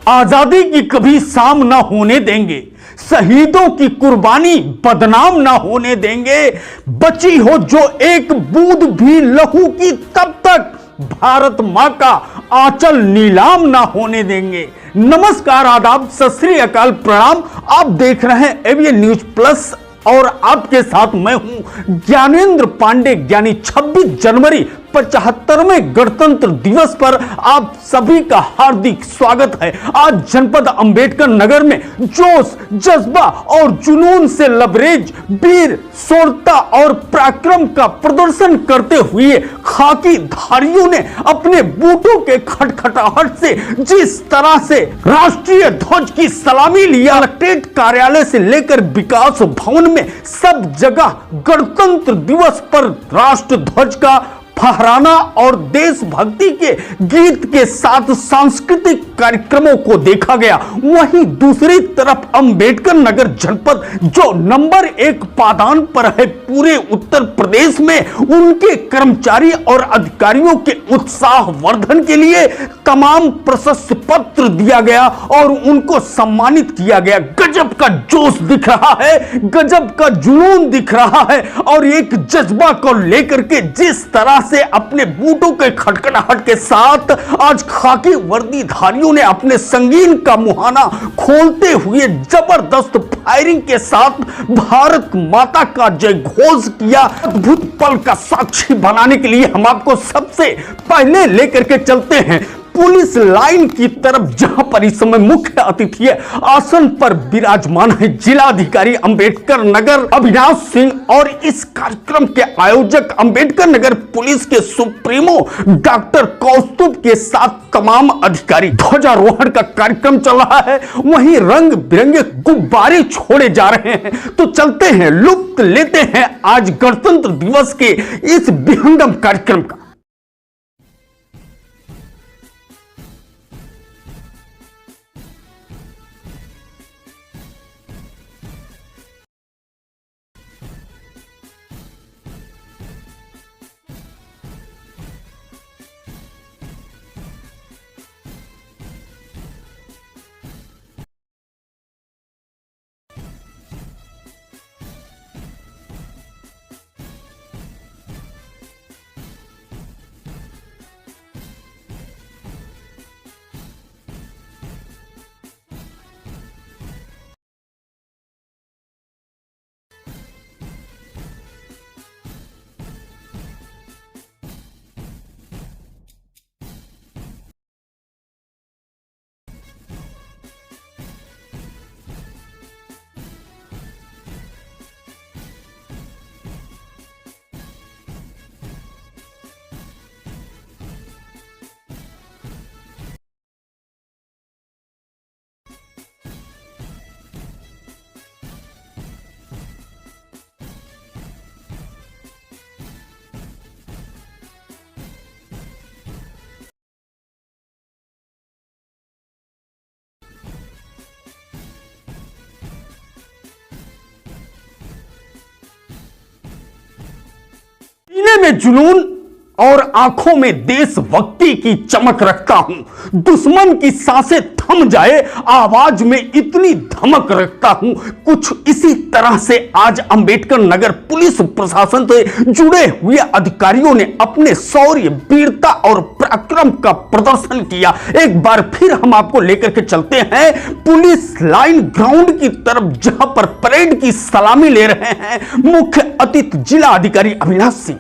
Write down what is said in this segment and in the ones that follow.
आजादी की कभी शाम ना होने देंगे, शहीदों की कुर्बानी बदनाम ना होने देंगे, बची हो जो एक बूंद भी लहू की तब तक भारत मां का आंचल नीलाम ना होने देंगे। नमस्कार, आदाब, सत श्री अकाल, प्रणाम। आप देख रहे हैं एवीएन न्यूज प्लस और आपके साथ मैं हूं ज्ञानेंद्र पांडे। यानी 26 जनवरी 75वें गणतंत्र दिवस पर आप सभी का हार्दिक स्वागत है। आज जनपद अंबेडकर नगर में जोश, जज्बा और जुनून से लबरेज वीर शूरता और पराक्रम का प्रदर्शन करते हुए खाकी धारियों ने अपने बूटों के खटखटाहट से जिस तरह से राष्ट्रीय ध्वज की सलामी लिया, कलेक्ट्रेट कार्यालय से लेकर विकास भवन में सब जगह गणतंत्र दिवस पर राष्ट्र ध्वज का फहराना और देशभक्ति के गीत के साथ सांस्कृतिक कार्यक्रमों को देखा गया। वहीं दूसरी तरफ अंबेडकर नगर जनपद जो नंबर 1 पादान पर है पूरे उत्तर प्रदेश में, उनके कर्मचारी और अधिकारियों के उत्साह वर्धन के लिए तमाम प्रशस्ति पत्र दिया गया और उनको सम्मानित किया गया। गजब का जोश दिख रहा है, गजब का जुनून दिख रहा है और एक जज्बा को लेकर के जिस तरह से अपने बूटों के खटखटाहट के साथ आज खाकी वर्दीधारियों ने अपने संगीन का मुहाना खोलते हुए जबरदस्त फायरिंग के साथ भारत माता का जय घोष किया। अद्भुत पल का साक्षी बनाने के लिए हम आपको सबसे पहले लेकर के चलते हैं पुलिस लाइन की तरफ, जहां पर इस समय मुख्य अतिथि आसन पर विराजमान है जिलाधिकारी अंबेडकर नगर अविनाश सिंह और इस कार्यक्रम के आयोजक अंबेडकर नगर पुलिस के सुप्रीमो डॉक्टर कौस्तुभ के साथ तमाम अधिकारी। ध्वजारोहण का कार्यक्रम चल रहा है, वहीं रंग बिरंगे गुब्बारे छोड़े जा रहे हैं। तो चलते हैं, लुत्फ लेते हैं आज गणतंत्र दिवस के इस विहंगम कार्यक्रम का। सीने में जुनून और आंखों में देशभक्ति की चमक रखता हूं। दुश्मन की सांसें थम जाए, आवाज में इतनी धमक रखता हूं। कुछ इसी तरह से आज अंबेडकर नगर पुलिस प्रशासन से जुड़े हुए अधिकारियों ने अपने शौर्य, वीरता और पराक्रम का प्रदर्शन किया। एक बार फिर हम आपको लेकर के चलते हैं पुलिस लाइन ग्राउंड की तरफ, जहां पर परेड की सलामी ले रहे हैं मुख्य अतिथि जिला अधिकारी अविनाश सिंह।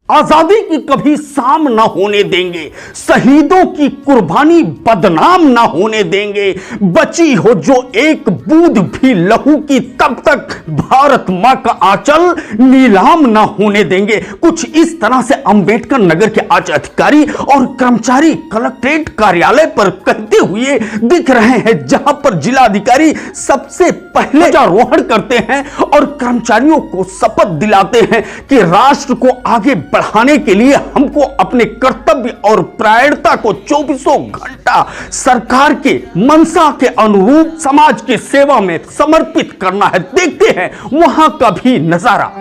आजादी की कभी शाम ना होने देंगे, शहीदों की कुर्बानी बदनाम ना होने देंगे, बची हो जो एक बूंद भी लहू की तब तक भारत मां का आंचल नीलाम ना होने देंगे। कुछ इस तरह से अंबेडकर नगर के आज अधिकारी और कर्मचारी कलेक्ट्रेट कार्यालय पर कहते हुए दिख रहे हैं, जहां पर जिलाधिकारी सबसे पहले ध्वजारोहण करते हैं और कर्मचारियों को शपथ दिलाते हैं कि राष्ट्र को आगे बढ़ाने के लिए हमको अपने कर्तव्य और प्रायणता को 24 घंटा सरकार के मंशा के अनुरूप समाज की सेवा में समर्पित करना है। देखते हैं वहां का भी नजारा।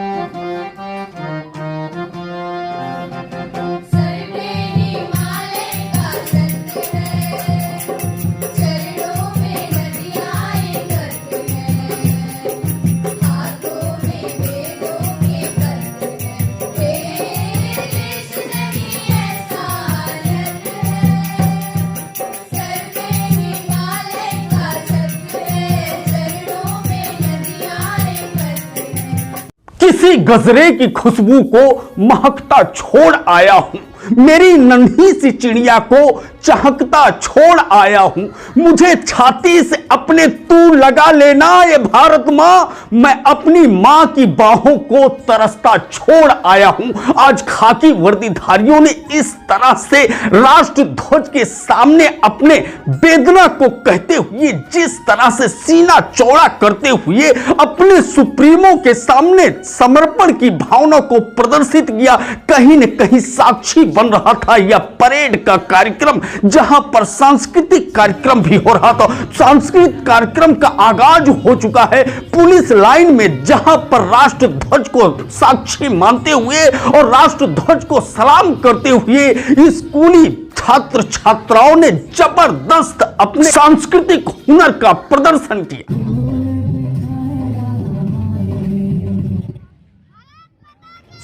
किसी गजरे की खुशबू को महकता छोड़ आया हूं, मेरी नन्ही सी चिड़िया को चहकता छोड़ आया हूं। मुझे छाती से अपने तू लगा लेना ये भारत मां, मैं अपनी मां की बाहों को तरसता छोड़ आया हूं। आज खाकी वर्दीधारियों ने इस तरह से राष्ट्र ध्वज के सामने अपने वेदना को कहते हुए, जिस तरह से सीना चौड़ा करते हुए अपने सुप्रीमो के सामने समर्पण की भावना को प्रदर्शित किया, कहीं न कहीं साक्षी बन रहा था यह परेड का कार्यक्रम, जहां पर सांस्कृतिक कार्यक्रम भी हो रहा था। सांस्कृतिक कार्यक्रम का आगाज हो चुका है पुलिस लाइन में, जहां पर राष्ट्र ध्वज को साक्षी मानते हुए और राष्ट्र ध्वज को सलाम करते हुए स्कूली छात्र छात्राओं ने जबरदस्त अपने सांस्कृतिक हुनर का प्रदर्शन किया।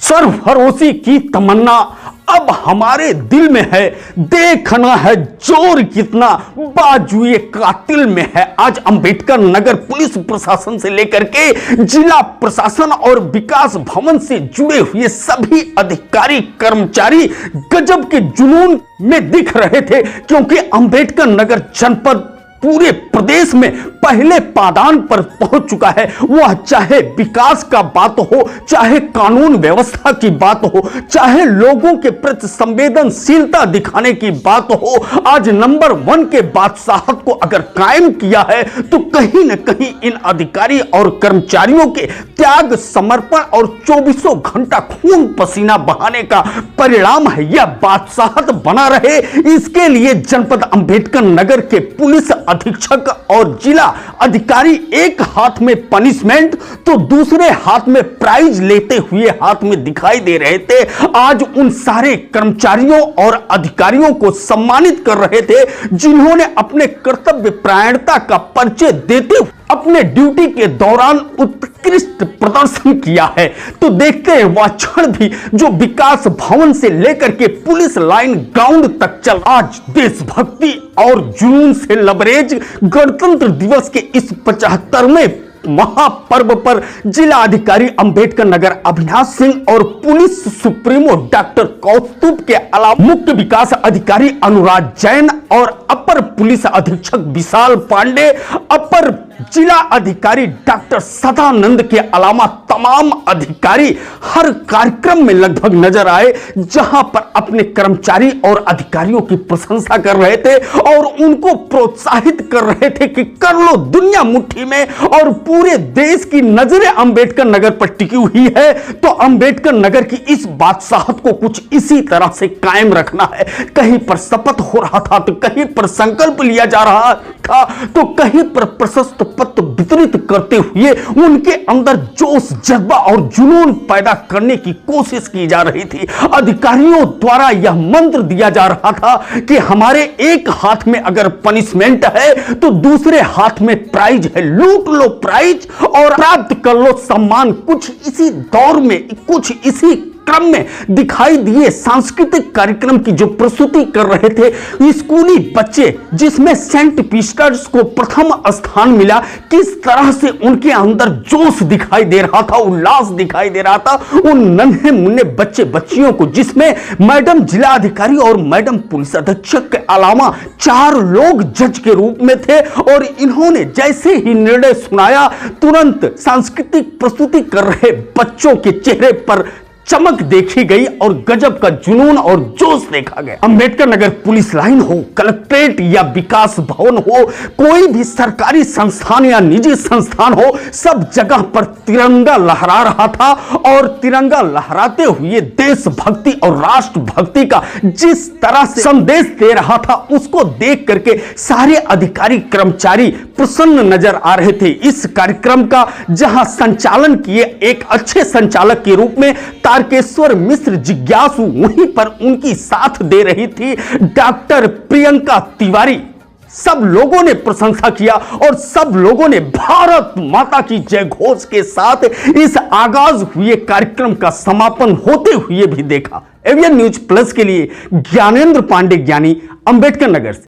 सरफरोशी की तमन्ना अब हमारे दिल में है, देखना है जोर कितना बाजुए कातिल में है। आज अंबेडकर नगर पुलिस प्रशासन से लेकर के जिला प्रशासन और विकास भवन से जुड़े हुए सभी अधिकारी कर्मचारी गजब के जुनून में दिख रहे थे, क्योंकि अंबेडकर नगर जनपद पूरे प्रदेश में पहले पादान पर पहुंच चुका है। वह चाहे विकास का बात हो, चाहे कानून व्यवस्था की बात हो, चाहे लोगों के प्रति संवेदनशीलता दिखाने की बात हो, आज नंबर 1 के बादशाहत को अगर कायम किया है तो कहीं न कहीं इन अधिकारी और कर्मचारियों के त्याग, समर्पण और 24 घंटा खून पसीना बहाने का परिणाम है। यह बादशाहत बना रहे, इसके लिए जनपद अंबेडकर नगर के पुलिस अधीक्षक और जिला अधिकारी एक हाथ में पनिशमेंट तो दूसरे हाथ में प्राइज लेते हुए हाथ में दिखाई दे रहे थे। आज उन सारे कर्मचारियों और अधिकारियों को सम्मानित कर रहे थे जिन्होंने अपने कर्तव्य परायणता का परिचय देते हुए अपने ड्यूटी के दौरान उत्कृष्ट प्रदर्शन किया है। तो देखते हैं वह क्षण भी जो विकास भवन से लेकर के पुलिस लाइन ग्राउंड तक चल। आज देशभक्ति और जुनून से लबरेज गणतंत्र दिवस के इस 75वें महापर्व पर जिला अधिकारी अंबेडकर नगर अविनाश सिंह और पुलिस सुप्रीमो डॉक्टर कौस्तुभ के अलावा मुख्य विकास अधिकारी अनुराग जैन और अपर पुलिस अधीक्षक विशाल पांडे, अपर जिला अधिकारी डॉक्टर सदानंद के अलावा तमाम अधिकारी हर कार्यक्रम में लगभग नजर आए, जहां पर अपने कर्मचारी और अधिकारियों की प्रशंसा कर रहे थे और उनको प्रोत्साहित कर रहे थे कि कर लो दुनिया मुट्ठी में। और पूरे देश की नजरें अंबेडकर नगर पर टिकी हुई है, तो अंबेडकर नगर की इस बादशाहत को कुछ इसी तरह से कायम रखना है। कहीं पर शपथ हो रहा था, तो कहीं पर संकल्प लिया जा रहा था, तो कहीं पर प्रशस्ति पत्र वितरित करते हुए उनके अंदर जोश, जज्बा और जुनून पैदा करने की कोशिश की जा रही थी। अधिकारियों द्वारा यह मंत्र दिया जा रहा था कि हमारे एक हाथ में अगर पनिशमेंट है तो दूसरे हाथ में प्राइज है, लूट लो प्राइज और प्राप्त कर लो सम्मान। कुछ इसी दौर में, कुछ इसी क्रम में दिखाई दिए सांस्कृतिक कार्यक्रम की जो प्रस्तुति कर रहे थे स्कूली बच्चे, जिसमें सेंट पीटर्स को प्रथम स्थान मिला। किस तरह से उनके अंदर जोश दिखाई दे रहा था, उल्लास दिखाई दे रहा था उन नन्हे मुन्ने बच्चे बच्चियों को, जिसमें मैडम जिला अधिकारी और मैडम पुलिस अधीक्षक के अलावा 4 लोग जज के रूप में थे। और इन्होंने जैसे ही निर्णय सुनाया, तुरंत सांस्कृतिक प्रस्तुति कर रहे बच्चों के चेहरे पर चमक देखी गई और गजब का जुनून और जोश देखा गया। अंबेडकर नगर पुलिस लाइन हो, कलेक्ट्रेट या विकास भवन हो, कोई भी सरकारी संस्थान या निजी संस्थान हो, सब जगह पर तिरंगा लहरा रहा था। और तिरंगा लहराते हुए देशभक्ति और राष्ट्रभक्ति का जिस तरह से संदेश दे रहा था, उसको देख करके सारे अधिकारी कर्मचारी प्रसन्न नजर आ रहे थे। इस कार्यक्रम का जहां संचालन किए एक अच्छे संचालक के रूप में तारकेश्वर मिश्र जिज्ञासु, वहीं पर उनकी साथ दे रही थी डॉक्टर प्रियंका तिवारी। सब लोगों ने प्रशंसा किया और सब लोगों ने भारत माता की जय घोष के साथ इस आगाज हुए कार्यक्रम का समापन होते हुए भी देखा। एवीएन न्यूज प्लस के लिए ज्ञानेंद्र पांडे ज्ञानी, अंबेडकर नगर से।